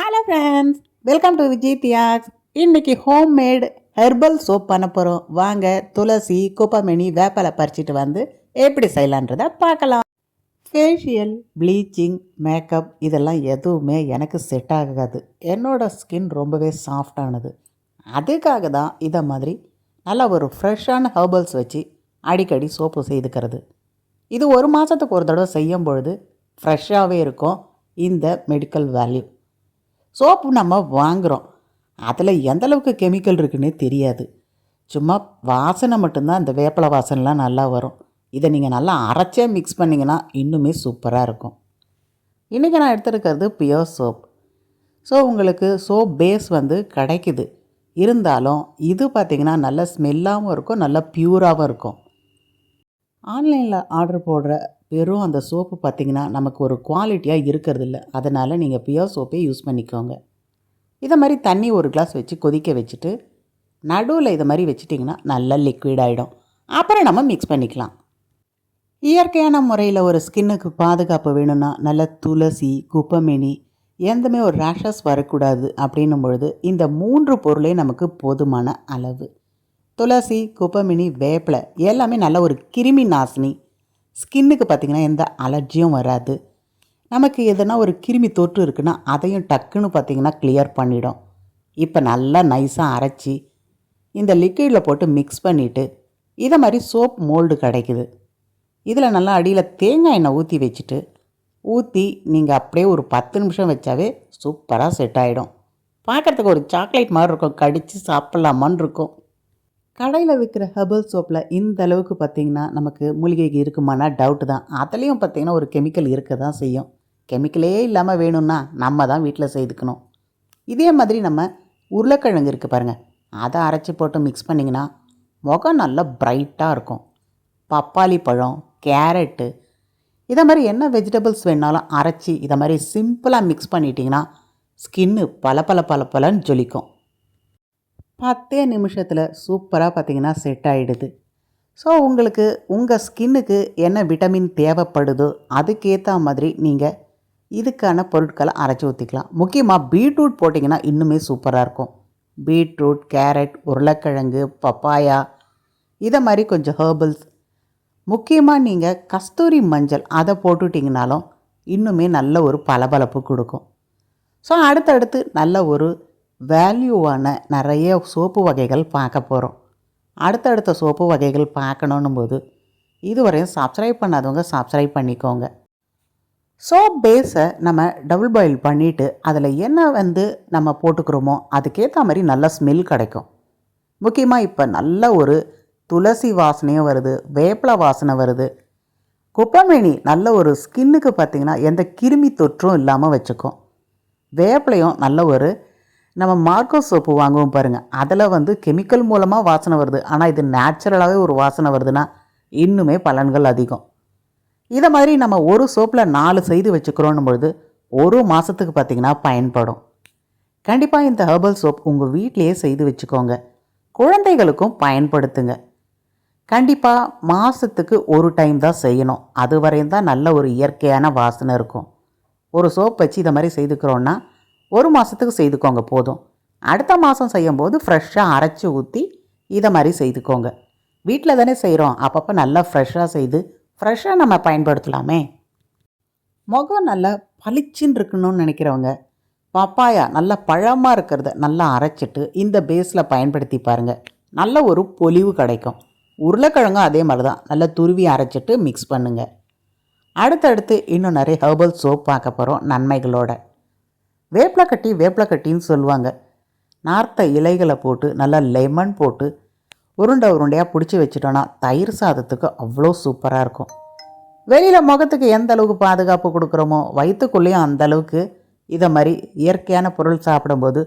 Hello friends, welcome to Vijay Thiyags. இன்றைக்கி homemade herbal soap பண்ண போகிறோம். வாங்க துளசி குப்பமணி வேப்பலை பறிச்சிட்டு வந்து எப்படி செய்யலான்றதை பார்க்கலாம். ஃபேஷியல் ப்ளீச்சிங் மேக்கப் இதெல்லாம் எதுவுமே எனக்கு செட் ஆகாது. என்னோடய ஸ்கின் ரொம்பவே சாஃப்டானது. அதுக்காக தான் இதை மாதிரி நல்லா ஒரு ஃப்ரெஷ்ஷான ஹெர்பல்ஸ் வச்சு அடிக்கடி சோப்பு செய்துக்கிறது. இது ஒரு மாதத்துக்கு ஒரு தடவை செய்யும் பொழுது ஃப்ரெஷ்ஷாகவே இருக்கும். இந்த மெடிக்கல் வேல்யூ சோப்பு நம்ம வாங்குகிறோம், அதில் எந்தளவுக்கு கெமிக்கல் இருக்குன்னே தெரியாது. சும்மா வாசனை மட்டும்தான், இந்த வேப்பிலை வாசனைலாம் நல்லா வரும். இதை நீங்கள் நல்லா அரைச்சே மிக்ஸ் பண்ணிங்கன்னா இன்னுமே சூப்பராக இருக்கும். இன்றைக்கி நான் எடுத்துருக்கிறது பியோர் சோப். ஸோ உங்களுக்கு சோப் பேஸ் கிடைக்குது. இருந்தாலும் இது பார்த்திங்கன்னா நல்ல ஸ்மெல்லாகவும் இருக்கும், நல்ல ப்யூராகவும் இருக்கும். ஆன்லைனில் ஆர்டர் போடுற வெறும் அந்த சோப்பு பார்த்திங்கன்னா நமக்கு ஒரு குவாலிட்டியாக இருக்கிறதில்ல. அதனால் நீங்கள் பியோர் சோப்பே யூஸ் பண்ணிக்கோங்க. இதை மாதிரி தண்ணி ஒரு கிளாஸ் வச்சு கொதிக்க வச்சுட்டு நடுவில் இதை மாதிரி வச்சுட்டிங்கன்னா நல்லா லிக்விட் ஆகிடும். அப்புறம் நம்ம மிக்ஸ் பண்ணிக்கலாம். இயற்கையான முறையில் ஒரு ஸ்கின்னுக்கு பாதுகாப்பு வேணும்னா நல்ல துளசி குப்பமேனி எந்தமே ஒரு ரேஷஸ் வரக்கூடாது அப்படின்னும் பொழுது இந்த 3 பொருளே நமக்கு போதுமான அளவு. துளசி குப்பமேனி வேப்பிலை எல்லாமே நல்ல ஒரு கிருமி நாசினி. ஸ்கின்னுக்கு பார்த்திங்கன்னா எந்த அலர்ஜியும் வராது. நமக்கு எதுனா ஒரு கிருமி தொற்று இருக்குன்னா அதையும் டக்குன்னு பார்த்திங்கன்னா கிளியர் பண்ணிடும். இப்போ நல்லா நைஸாக அரைச்சி இந்த லிக்விடில் போட்டு மிக்ஸ் பண்ணிவிட்டு இதை மாதிரி சோப் மோல்டு கிடைக்குது. இதில் நல்லா அடியில் தேங்காய் எண்ணெய் ஊற்றி நீங்கள் அப்படியே ஒரு 10 நிமிஷம் வச்சாவே சூப்பராக செட் ஆகிடும். பார்க்குறதுக்கு ஒரு சாக்லேட் மாதிரி இருக்கும், கடித்து சாப்பிட்லாமான்னு இருக்கும். கடையில் விற்கிற ஹெர்பல் சோப்பில் இந்த அளவுக்கு பார்த்திங்கன்னா நமக்கு மூலிகை இருக்குமானா டவுட்டு தான். அதுலேயும் பார்த்திங்கன்னா ஒரு கெமிக்கல் இருக்க தான் செய்யும். கெமிக்கலே இல்லாமல் வேணும்னா நம்ம தான் வீட்டில் செய்துக்கணும். இதே மாதிரி நம்ம உருளைக்கிழங்கு இருக்குது பாருங்கள், அதை அரைச்சி போட்டு மிக்ஸ் பண்ணிங்கன்னா முகம் நல்லா ப்ரைட்டாக இருக்கும். பப்பாளி பழம், கேரட்டு இதை மாதிரி என்ன வெஜிடபிள்ஸ் வேணாலும் அரைச்சி இதை மாதிரி சிம்பிளாக மிக்ஸ் பண்ணிட்டிங்கன்னா ஸ்கின்னு பலன்னு ஜொலிக்கும். 10 நிமிஷத்தில் சூப்பராக பார்த்திங்கன்னா செட் ஆகிடுது. ஸோ உங்களுக்கு உங்கள் ஸ்கின்னுக்கு என்ன விட்டமின் தேவைப்படுதோ அதுக்கேற்ற மாதிரி நீங்கள் இதுக்கான பொருட்களை அரைச்சி ஊற்றிக்கலாம். முக்கியமாக பீட்ரூட் போட்டிங்கன்னா இன்னுமே சூப்பராக இருக்கும். பீட்ரூட், கேரட், உருளைக்கிழங்கு, பப்பாயா இதை மாதிரி கொஞ்சம் ஹெர்பல்ஸ். முக்கியமாக நீங்கள் கஸ்தூரி மஞ்சள் அதை போட்டுட்டிங்கனாலும் இன்னுமே நல்ல ஒரு பளபளப்பு கொடுக்கும். ஸோ அடுத்தடுத்து நல்ல ஒரு வேல்யூவான நிறைய சோப்பு வகைகள் பார்க்க போகிறோம். அடுத்தடுத்த சோப்பு வகைகள் பார்க்கணும் போது இதுவரையும் சப்ஸ்கிரைப் பண்ணாதவங்க சப்ஸ்கிரைப் பண்ணிக்கோங்க. சோப் பேஸை நம்ம டபுள் பாயில் பண்ணிவிட்டு அதில் என்ன நம்ம போட்டுக்கிறோமோ அதுக்கேற்ற மாதிரி நல்ல ஸ்மெல் கிடைக்கும். முக்கியமாக இப்போ நல்ல ஒரு துளசி வாசனையும் வருது, வேப்பிலை வாசனை வருது. குப்பமேனி நல்ல ஒரு ஸ்கின்னுக்கு பார்த்திங்கன்னா எந்த கிருமி தொற்றும் இல்லாமல் வச்சுக்கும். வேப்பிலையும் நல்ல ஒரு நம்ம மார்க்கோ சோப்பு வாங்குவோம் பாருங்கள், அதில் கெமிக்கல் மூலமாக வாசனை வருது. ஆனால் இது நேச்சுரலாகவே ஒரு வாசனை வருதுன்னா இன்னுமே பலன்கள் அதிகம். இதை மாதிரி நம்ம ஒரு சோப்பில் 4 செய்து வச்சுக்கிறோன்னும் பொழுது ஒரு மாதத்துக்கு பார்த்திங்கன்னா பயன்படும். கண்டிப்பாக இந்த ஹெர்பல் சோப் உங்கள் வீட்டிலையே செய்து வச்சுக்கோங்க. குழந்தைகளுக்கும் பயன்படுத்துங்க. கண்டிப்பாக மாதத்துக்கு ஒரு டைம் தான் செய்யணும். அது வரையும் தான் நல்ல ஒரு இயற்கையான வாசனை இருக்கும். ஒரு சோப் வச்சு இதை மாதிரி செய்துக்கிறோன்னா ஒரு மாதத்துக்கு செய்துக்கோங்க போதும். அடுத்த மாதம் செய்யும்போது ஃப்ரெஷ்ஷாக அரைச்சி ஊற்றி இதை மாதிரி செய்துக்கோங்க. வீட்டில் தானே செய்கிறோம், அப்பப்போ நல்லா ஃப்ரெஷ்ஷாக செய்து ஃப்ரெஷ்ஷாக நம்ம பயன்படுத்தலாமே. முகம் நல்லா பளிச்சின்னு இருக்கணும்னு நினைக்கிறவங்க பப்பாயா நல்லா பழமாக இருக்கிறத நல்லா அரைச்சிட்டு இந்த பேஸில் பயன்படுத்தி பாருங்கள். நல்ல ஒரு பொலிவு கிடைக்கும். உருளைக்கிழங்கும் அதே மாதிரி தான் நல்லா துருவி அரைச்சிட்டு மிக்ஸ் பண்ணுங்கள். அடுத்தடுத்து இன்னும் நிறைய ஹெர்பல் சோப் பார்க்க போகிறோம் நன்மைகளோட. வேப்பிலை கட்டின்னு சொல்லுவாங்க. நார்த்த இலைகளை போட்டு நல்லா லெமன் போட்டு உருண்டையாக பிடிச்சி வச்சிட்டோன்னா தயிர் சாதத்துக்கு அவ்வளோ சூப்பராக இருக்கும். வெளியில் முகத்துக்கு எந்த அளவுக்கு பாதுகாப்பு கொடுக்குறோமோ வயிற்றுக்குள்ளேயும் அந்தளவுக்கு இதை மாதிரி இயற்கையான பொருள் சாப்பிடும்போது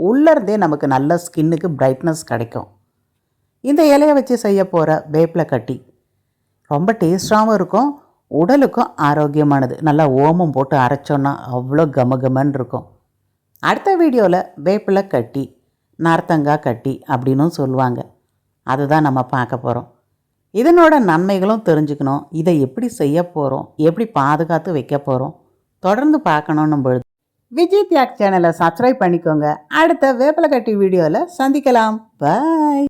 உள்ளேருந்தே நமக்கு நல்ல ஸ்கின்னுக்கு பிரைட்னஸ் கிடைக்கும். இந்த இலையை வச்சு செய்ய போகிற வேப்பிலை கட்டி ரொம்ப டேஸ்டாகவும் இருக்கும், உடலுக்கும் ஆரோக்கியமானது. நல்லா ஓமம் போட்டு அரைச்சோன்னா அவ்வளோ கமகமன்னு இருக்கும். அடுத்த வீடியோவில் வேப்பிலை கட்டி, நார்த்தங்காய் கட்டி அப்படின்னும் சொல்லுவாங்க. அதுதான் நம்ம பார்க்க போகிறோம். இதனோட நன்மைகளும் தெரிஞ்சுக்கணும். இதை எப்படி செய்ய போகிறோம், எப்படி பாதுகாத்து வைக்க போகிறோம் தொடர்ந்து பார்க்கணும். பொழுது விஜய் தியாக் சேனலை சப்ஸ்கிரைப் பண்ணிக்கோங்க. அடுத்த வேப்பலை கட்டி வீடியோவில் சந்திக்கலாம். பாய்.